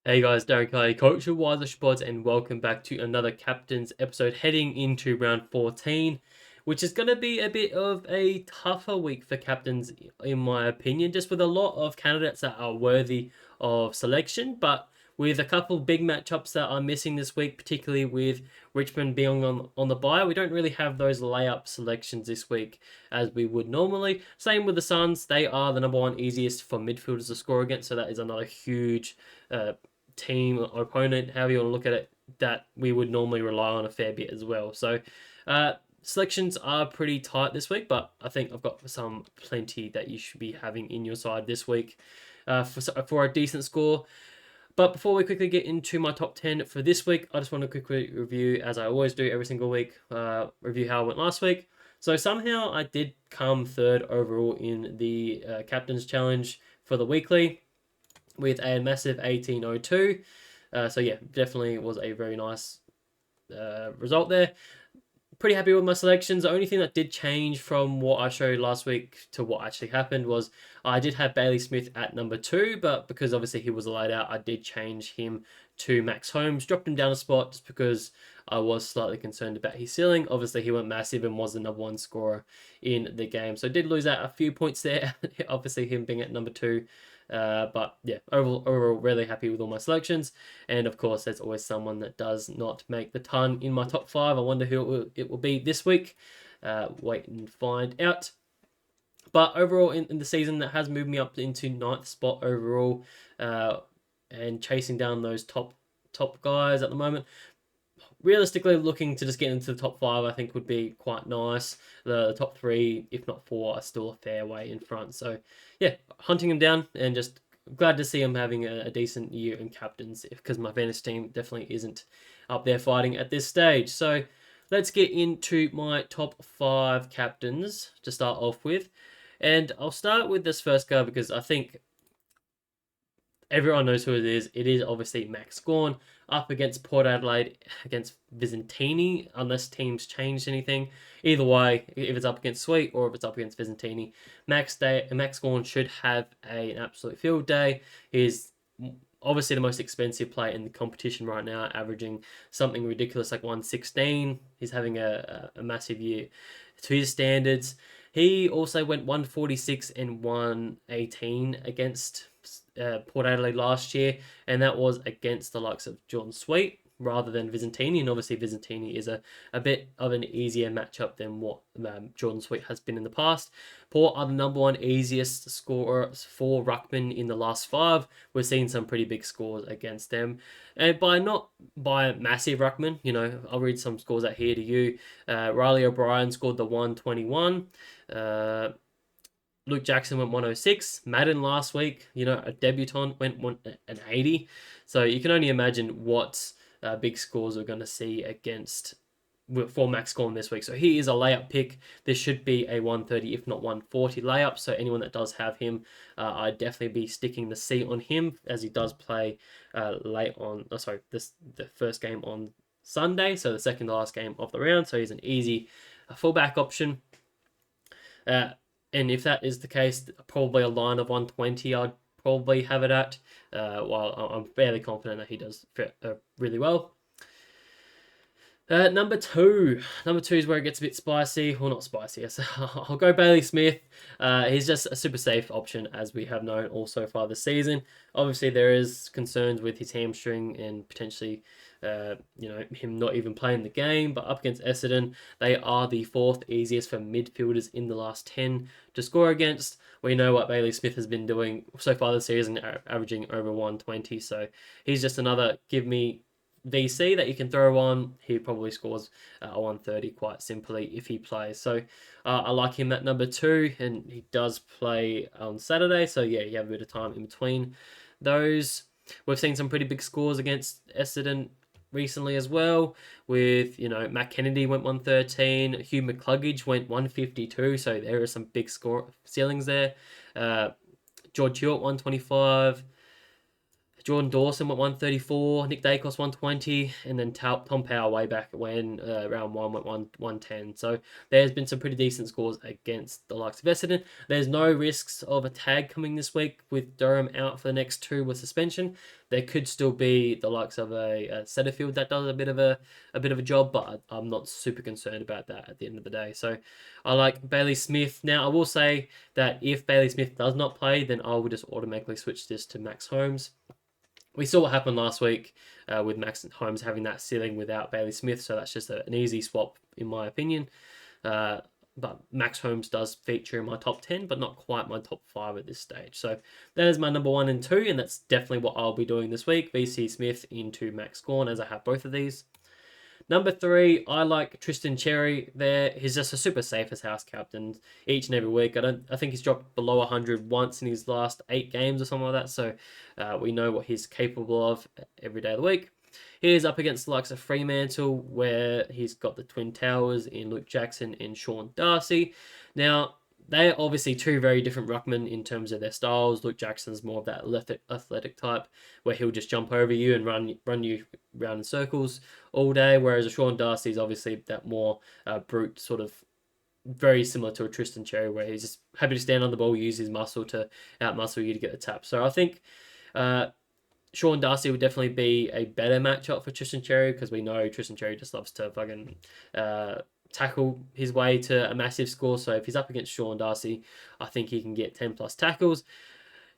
Hey guys, Darren Kelly, Coach of Wiser Sports, and welcome back to another Captain's episode heading into round 14, which is going to be a bit of a tougher week for captains, in my opinion, just with a lot of candidates that are worthy of selection, but with a couple big matchups that are missing this week, particularly with Richmond being on the bye, we don't really have those layup selections this week as we would normally. Same with the Suns, they are the number one easiest for midfielders to score against, so that is another huge team or opponent, however you want to look at it, that we would normally rely on a fair bit as well. So selections are pretty tight this week, but I think I've got some plenty that you should be having in your side this week for a decent score. But before we quickly get into my top 10 for this week, I just want to quickly review, as I always do every single week, review how I went last week. So somehow I did come third overall in the Captain's Challenge for the weekly with a massive 1802. So yeah, definitely was a very nice result there. Pretty happy with my selections. The only thing that did change from what I showed last week to what actually happened was I did have Bailey Smith at number 2, but because obviously he was laid out, I did change him to Max Holmes, dropped him down a spot just because I was slightly concerned about his ceiling. Obviously, he went massive and was the number 1 scorer in the game, so did lose out a few points there. Obviously, him being at number 2. But yeah, overall, really happy with all my selections. And of course, there's always someone that does not make the ton in my top 5. I wonder who it will be this week. Wait and find out. But overall, in the season, that has moved me up into 9th spot overall, and chasing down those top guys at the moment. Realistically, looking to just get into the top 5, I think would be quite nice. The top 3, if not 4, are still a fair way in front. So yeah, hunting him down and just glad to see him having a decent year in captains, because my fantasy team definitely isn't up there fighting at this stage. So let's get into my top 5 captains to start off with. And I'll start with this first guy because I think everyone knows who it is. It is obviously Max Gorn up against Port Adelaide against Visentini, unless teams changed anything. Either way, if it's up against Sweet or if it's up against Visentini, Max Gorn should have an absolute field day. He's obviously the most expensive player in the competition right now, averaging something ridiculous like 116. He's having a massive year to his standards. He also went 146 and 118 against Port Adelaide last year, and that was against the likes of John Sweet rather than Visentini. And obviously, Visentini is a bit of an easier matchup than what Jordan Sweet has been in the past. Port are the number 1 easiest scorer for Ruckman in the last 5. We've seen some pretty big scores against them, and not by massive Ruckman. I'll read some scores out here to you. Riley O'Brien scored the 121. Luke Jackson went 106. Madden last week, a debutant, went 180. So you can only imagine what big scores we're going to see for Max Gorn this week. So he is a layup pick. This should be a 130, if not 140 layup. So anyone that does have him, I'd definitely be sticking the C on him, as he does play the first game on Sunday. So the second to last game of the round. So he's an easy fullback option. And if that is the case, probably a line of 120 I'd probably have it at, while I'm fairly confident that he does fit really well. Number two is where it gets a bit spicy. Well, not spicy. Yes. I'll go Bailey Smith. He's just a super safe option, as we have known all so far this season. Obviously, there is concerns with his hamstring and potentially, him not even playing the game. But up against Essendon, they are the 4th easiest for midfielders in the last 10 to score against. We know what Bailey Smith has been doing so far this season, averaging over 120. So he's just another give me VC that you can throw on. He probably scores a 130 quite simply if he plays. So I like him at number 2, and he does play on Saturday. So yeah, you have a bit of time in between those. We've seen some pretty big scores against Essendon recently as well, with Matt Kennedy went 113, Hugh McCluggage went 152. So there are some big score ceilings there. George Hewitt 125. Jordan Dawson went 134, Nick Dacos 120, and then Tom Power way back when round one went 110. So there's been some pretty decent scores against the likes of Essendon. There's no risks of a tag coming this week with Durham out for the next 2 with suspension. There could still be the likes of a Setterfield that does a bit of a job, but I'm not super concerned about that at the end of the day. So I like Bailey Smith. Now I will say that if Bailey Smith does not play, then I will just automatically switch this to Max Holmes. We saw what happened last week with Max Holmes having that ceiling without Bailey Smith, so that's just an easy swap in my opinion. But Max Holmes does feature in my top 10, but not quite my top 5 at this stage. So that is my number 1 and 2, and that's definitely what I'll be doing this week. VC Smith into Max Gorn, as I have both of these. Number 3, I like Tristan Cherry there. He's just a super safe as house captain each and every week. I think he's dropped below 100 once in his last 8 games or something like that. So we know what he's capable of every day of the week. He is up against the likes of Fremantle, where he's got the Twin Towers in Luke Jackson and Sean Darcy. Now, they're obviously 2 very different ruckmen in terms of their styles. Luke Jackson's more of that athletic type, where he'll just jump over you and run you around in circles all day, whereas a Sean Darcy is obviously that more brute sort of, very similar to a Tristan Cherry, where he's just happy to stand on the ball, use his muscle to outmuscle you to get the tap. So I think Sean Darcy would definitely be a better matchup for Tristan Cherry, because we know Tristan Cherry just loves to fucking tackle his way to a massive score. So if he's up against Sean Darcy, I think he can get 10 plus tackles.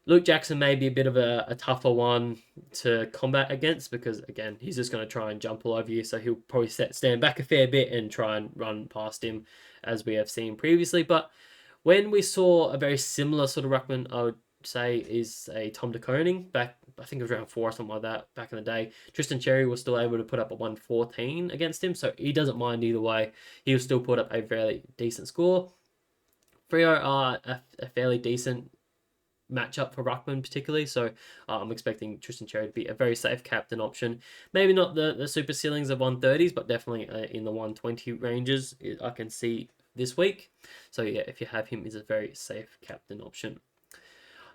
Luke Jackson may be a bit of a tougher one to combat against, because again, he's just going to try and jump all over you. So he'll probably stand back a fair bit and try and run past him, as we have seen previously. But when we saw a very similar sort of ruckman, I would say is a Tom de Koning back, I think it was round 4 or something like that back in the day. Tristan Cherry was still able to put up a 114 against him, so he doesn't mind either way. He'll still put up a fairly decent score. Freo are a fairly decent matchup for ruckman particularly, so I'm expecting Tristan Cherry to be a very safe captain option. Maybe not the super ceilings of 130s, but definitely in the 120 ranges I can see this week. So yeah, if you have him, he's a very safe captain option.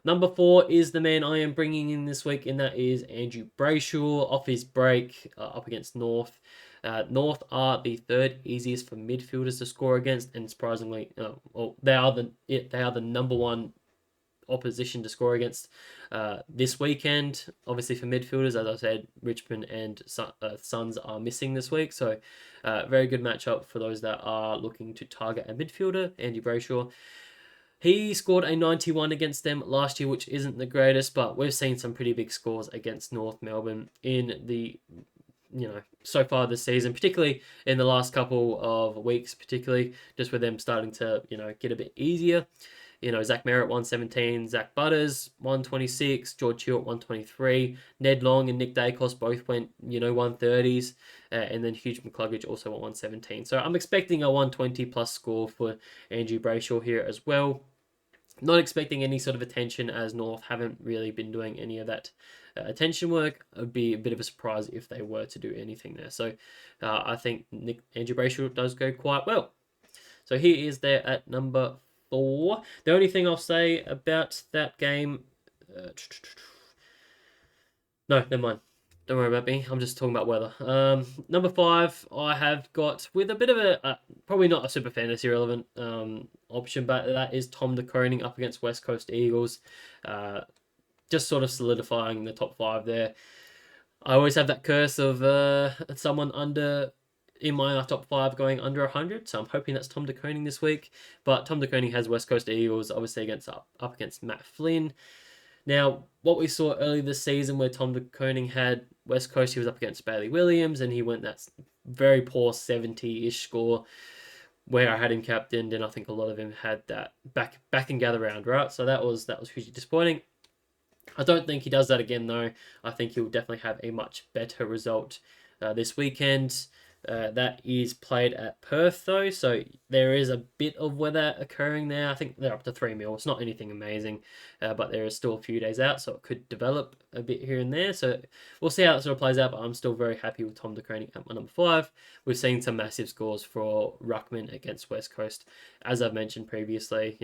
Number 4 is the man I am bringing in this week, and that is Andrew Brayshaw off his break up against North. North are the 3rd easiest for midfielders to score against, and surprisingly, they are the number 1 opposition to score against this weekend. Obviously for midfielders, as I said, Richmond and Suns are missing this week, so very good matchup for those that are looking to target a midfielder. Andrew Brayshaw, he scored a 91 against them last year, which isn't the greatest, but we've seen some pretty big scores against North Melbourne in the, so far this season, particularly in the last couple of weeks, particularly just with them starting to, get a bit easier. Zach Merritt 117, Zach Butters 126, George Hewitt 123, Ned Long and Nick Dacos both went 130s, and then Hugh McCluggage also went 117. So I'm expecting a 120 plus score for Andrew Brayshaw here as well. Not expecting any sort of attention, as North haven't really been doing any of that attention work. It would be a bit of a surprise if they were to do anything there. So I think Andrew Brayshaw does go quite well. So he is there at number 4. The only thing I'll say about that game... no, never mind. Don't worry about me. I'm just talking about weather. Number 5, I have got, with a bit of a, probably not a super fantasy relevant option, but that is Tom de Koning up against West Coast Eagles. Just sort of solidifying the top 5 there. I always have that curse of someone in my top 5 going under 100, so I'm hoping that's Tom de Koning this week. But Tom de Koning has West Coast Eagles, obviously up against Matt Flynn. Now, what we saw earlier this season, where Tom de Koning had West Coast, he was up against Bailey Williams, and he went that very poor 70-ish score, where I had him captained, and I think a lot of him had that back and gather round, right? So that was hugely disappointing. I don't think he does that again, though. I think he'll definitely have a much better result this weekend. That is played at Perth, though, so there is a bit of weather occurring there. I think they're up to 3 mil. It's not anything amazing, but there is still a few days out, so it could develop a bit here and there. So we'll see how it sort of plays out, but I'm still very happy with Tom de Koning at my number 5. We've seen some massive scores for ruckman against West Coast, as I've mentioned previously.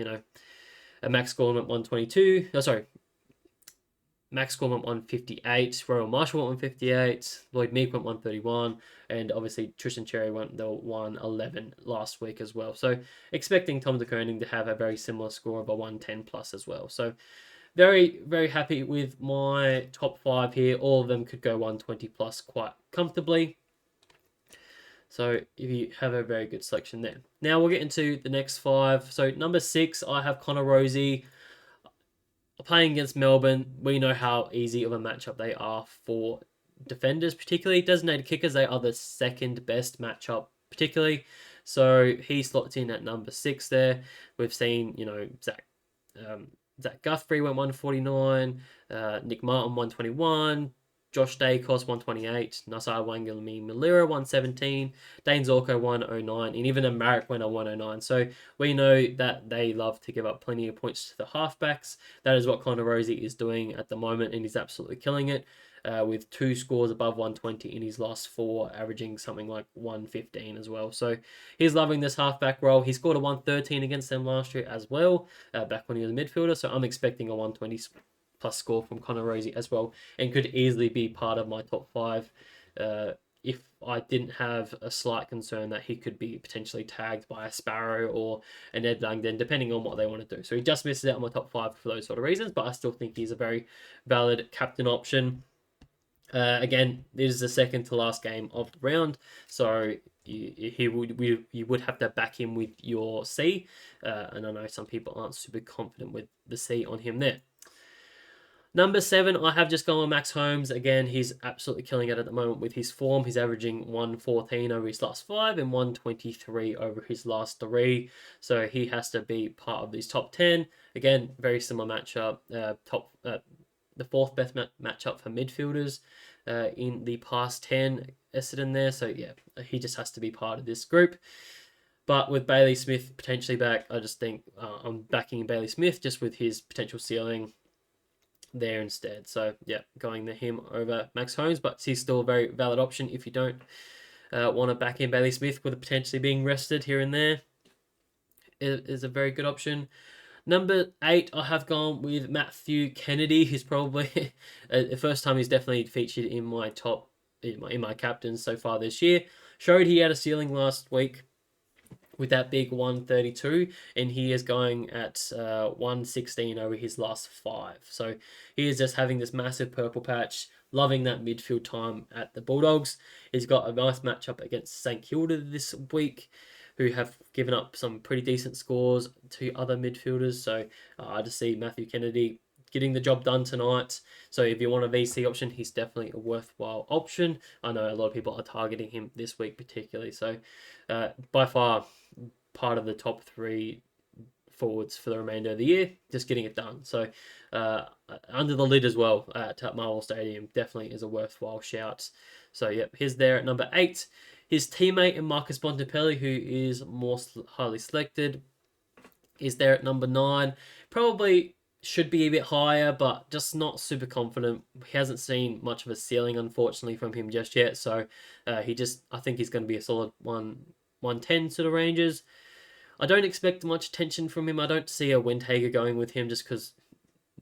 A max score at 122. Oh, sorry. Max Gorn went 158, Royal Marshall went 158, Lloyd Meek went 131, and obviously Tristan Cherry went the 111 last week as well. So expecting Tom de Koning to have a very similar score of a 110 plus as well. So very, very happy with my top 5 here. All of them could go 120 plus quite comfortably. So if you have a very good selection there. Now we'll get into the next 5. So number 6, I have Connor Rozee. Playing against Melbourne, we know how easy of a matchup they are for defenders, particularly designated kickers. They are the second best matchup, particularly. So he slots in at number 6 there. We've seen, Zach Guthrie went 149, Nick Martin 121, Josh Dacos 128, Nasai Wangalimi Malira 117, Dane Zorko 109, and even a Marek went on 109. So we know that they love to give up plenty of points to the halfbacks. That is what Connor Rozee is doing at the moment, and he's absolutely killing it. With 2 scores above 120 in his last 4, averaging something like 115 as well. So he's loving this halfback role. He scored a 113 against them last year as well, back when he was a midfielder. So I'm expecting a 120 plus score from Connor Rozee as well, and could easily be part of my top 5 if I didn't have a slight concern that he could be potentially tagged by a Sparrow or an Ed Langdon, depending on what they want to do. So he just misses out on my top 5 for those sort of reasons, but I still think he's a very valid captain option. Again, this is the second to last game of the round, so you would have to back him with your C, and I know some people aren't super confident with the C on him there. Number 7, I have just gone with Max Holmes. Again, he's absolutely killing it at the moment with his form. He's averaging 114 over his last 5 and 123 over his last 3. So he has to be part of these top 10. Again, very similar matchup. The 4th best matchup for midfielders in the past 10. Essendon there. So yeah, he just has to be part of this group. But with Bailey Smith potentially back, I just think I'm backing Bailey Smith just with his potential ceiling there instead. So yeah, going to him over Max Holmes, but he's still a very valid option if you don't want to back in Bailey Smith with potentially being rested here and there. It is a very good option. Number 8, I have gone with Matthew Kennedy. He's probably the first time he's definitely featured in my top in my captains so far this year. Showed he had a ceiling last week with that big 132, and he is going at 116 over his last 5. So he is just having this massive purple patch, loving that midfield time at the Bulldogs. He's got a nice matchup against St Kilda this week, who have given up some pretty decent scores to other midfielders. So I just see Matthew Kennedy getting the job done tonight. So if you want a VC option, he's definitely a worthwhile option. I know a lot of people are targeting him this week particularly. So by far part of the top 3 forwards for the remainder of the year, just getting it done. So under the lid as well at Marvel Stadium definitely is a worthwhile shout. So yep, he's there at number 8. His teammate and Marcus Bontempelli, who is more highly selected, is there at number 9. Probably should be a bit higher, but just not super confident. He hasn't seen much of a ceiling, unfortunately, from him just yet. So I think he's going to be a solid 110 sort of ranges. I don't expect much attention from him. I don't see a Windhager going with him just because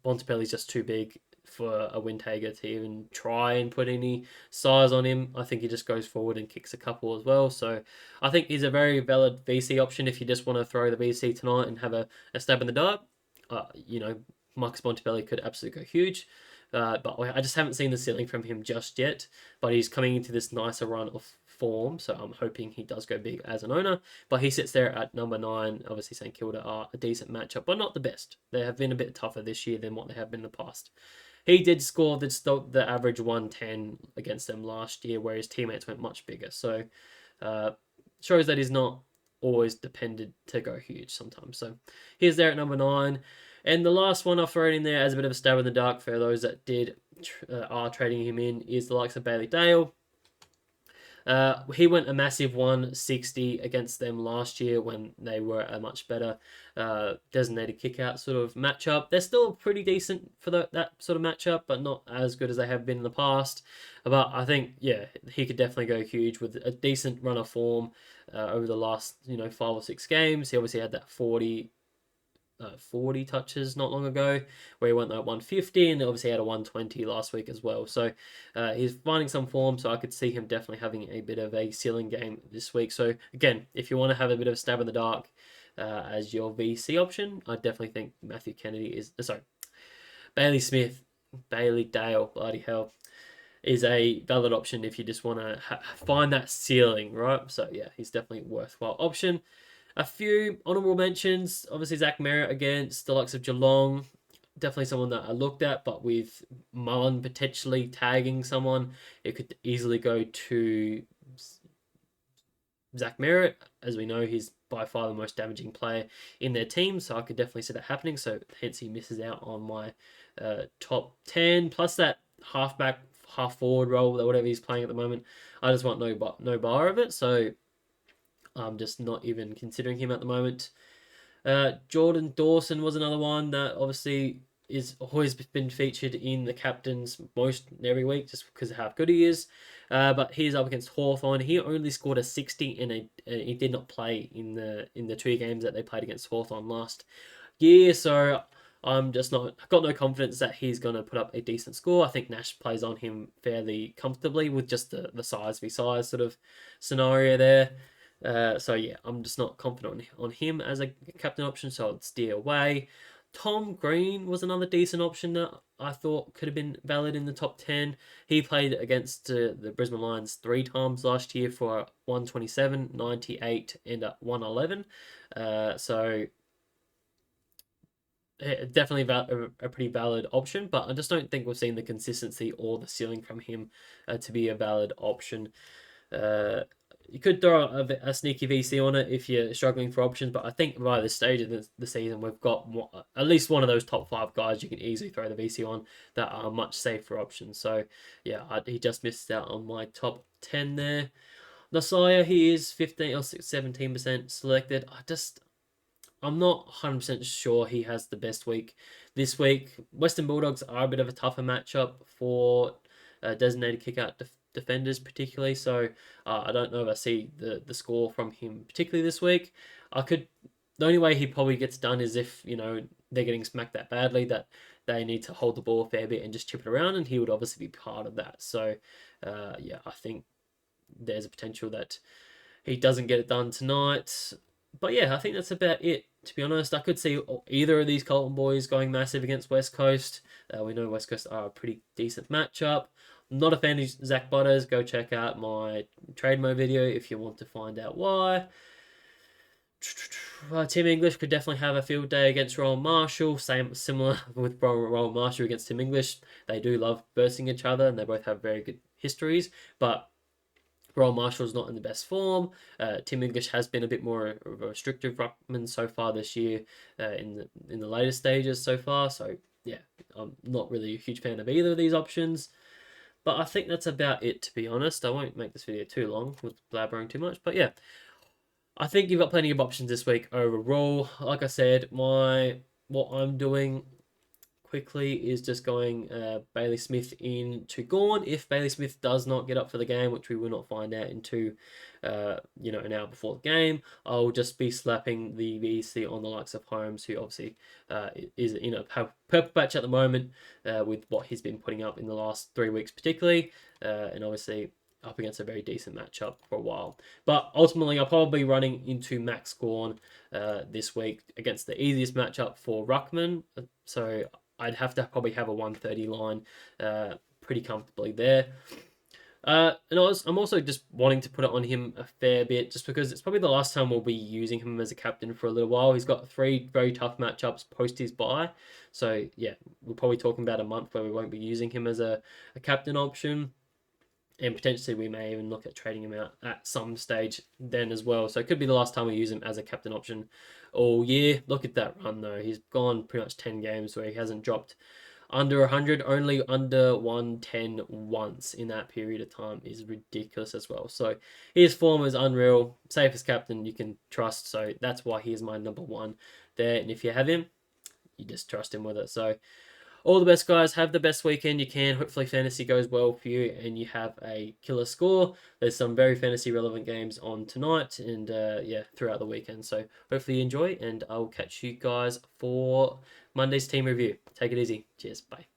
Bontempelli's just too big for a Windhager to even try and put any size on him. I think he just goes forward and kicks a couple as well. So I think he's a very valid VC option if you just want to throw the VC tonight and have a stab in the dark. Marcus Bontempelli could absolutely go huge. But I just haven't seen the ceiling from him just yet. But he's coming into this nicer run of form, so I'm hoping he does go big as an owner. But he sits there at number 9. Obviously, St Kilda are a decent matchup, but not the best. They have been a bit tougher this year than what they have been in the past. He did score the average 110 against them last year, where his teammates went much bigger. So shows that he's not always depended to go huge sometimes. So he's there at number 9. And the last one I've thrown in there as a bit of a stab in the dark for those that are trading him in is the likes of Bailey Dale. He went a massive 160 against them last year when they were a much better designated kick-out sort of matchup. They're still pretty decent for that sort of matchup, but not as good as they have been in the past. But I think, yeah, he could definitely go huge with a decent run of form over the last 5 or 6 games. He obviously had that 40 40 touches not long ago, where he went like 150, and obviously had a 120 last week as well. So he's finding some form, so I could see him definitely having a bit of a ceiling game this week. So again, if you want to have a bit of a stab in the dark as your VC option, I definitely think Matthew Kennedy is Bailey Smith, Bailey Dale, bloody hell, is a valid option if you just want to find that ceiling, right? So yeah, he's definitely a worthwhile option. A few honourable mentions, obviously Zach Merritt against the likes of Geelong. Definitely someone that I looked at, but with Mullen potentially tagging someone, it could easily go to Zach Merritt. As we know, he's by far the most damaging player in their team, so I could definitely see that happening. So hence he misses out on my top 10. Plus that halfback, half forward role, or whatever he's playing at the moment. I just want no bar of it, so I'm just not even considering him at the moment. Jordan Dawson was another one that obviously is always been featured in the captains most every week just because of how good he is. But he's up against Hawthorn. He only scored a 60 and he did not play in the 2 games that they played against Hawthorn last year. So I'm just not got no confidence that he's going to put up a decent score. I think Nash plays on him fairly comfortably with just the size v size sort of scenario there. So yeah, I'm just not confident on him as a captain option, so I'd steer away. Tom Green was another decent option that I thought could have been valid in the top 10. He played against the Brisbane Lions 3 times last year for 127, 98, and 111. So definitely a pretty valid option, but I just don't think we've seen the consistency or the ceiling from him to be a valid option. You could throw a sneaky VC on it if you're struggling for options, but I think by this stage of the season, we've got at least one of those top 5 guys you can easily throw the VC on that are much safer options. So yeah, he just missed out on my top 10 there. Nasaya, he is 15 or 17% selected. I'm not 100% sure he has the best week this week. Western Bulldogs are a bit of a tougher matchup for designated kick-out defenders particularly, so I don't know if I see the score from him particularly this week. The only way he probably gets done is if, they're getting smacked that badly that they need to hold the ball a fair bit and just chip it around, and he would obviously be part of that. So, yeah, I think there's a potential that he doesn't get it done tonight. But yeah, I think that's about it. To be honest, I could see either of these Colton boys going massive against West Coast. We know West Coast are a pretty decent matchup. I'm not a fan of Zach Butters. Go check out my trade mode video if you want to find out why. Tim English could definitely have a field day against Rowan Marshall. Similar with Rowan Marshall against Tim English. They do love bursting each other, and they both have very good histories. But Rowan Marshall's not in the best form. Tim English has been a bit more of a restrictive ruckman so far this year in the later stages so far. So yeah, I'm not really a huge fan of either of these options. But I think that's about it, to be honest. I won't make this video too long with blabbering too much. But yeah, I think you've got plenty of options this week overall. Like I said, what I'm doing quickly is just going Bailey Smith into Gorn. If Bailey Smith does not get up for the game, which we will not find out into an hour before the game, I'll just be slapping the VC on the likes of Holmes, who obviously is in a purple patch at the moment with what he's been putting up in the last 3 weeks particularly, and obviously up against a very decent matchup for a while. But ultimately, I'll probably be running into Max Gorn this week against the easiest matchup for Ruckman. So I'd have to probably have a 130 line pretty comfortably there. And I'm also just wanting to put it on him a fair bit just because it's probably the last time we'll be using him as a captain for a little while. He's got 3 very tough matchups post his bye. So yeah, we're probably talking about a month where we won't be using him as a captain option. And potentially we may even look at trading him out at some stage then as well. So it could be the last time we use him as a captain option all year. Look at that run though. He's gone pretty much 10 games where he hasn't dropped under 100, only under 110 once in that period of time is ridiculous as well. So his form is unreal. Safest captain you can trust. So that's why he is my number 1 there. And if you have him, you just trust him with it. So all the best, guys. Have the best weekend you can. Hopefully, fantasy goes well for you and you have a killer score. There's some very fantasy relevant games on tonight and yeah, throughout the weekend. So hopefully you enjoy, and I'll catch you guys for Monday's team review. Take it easy. Cheers. Bye.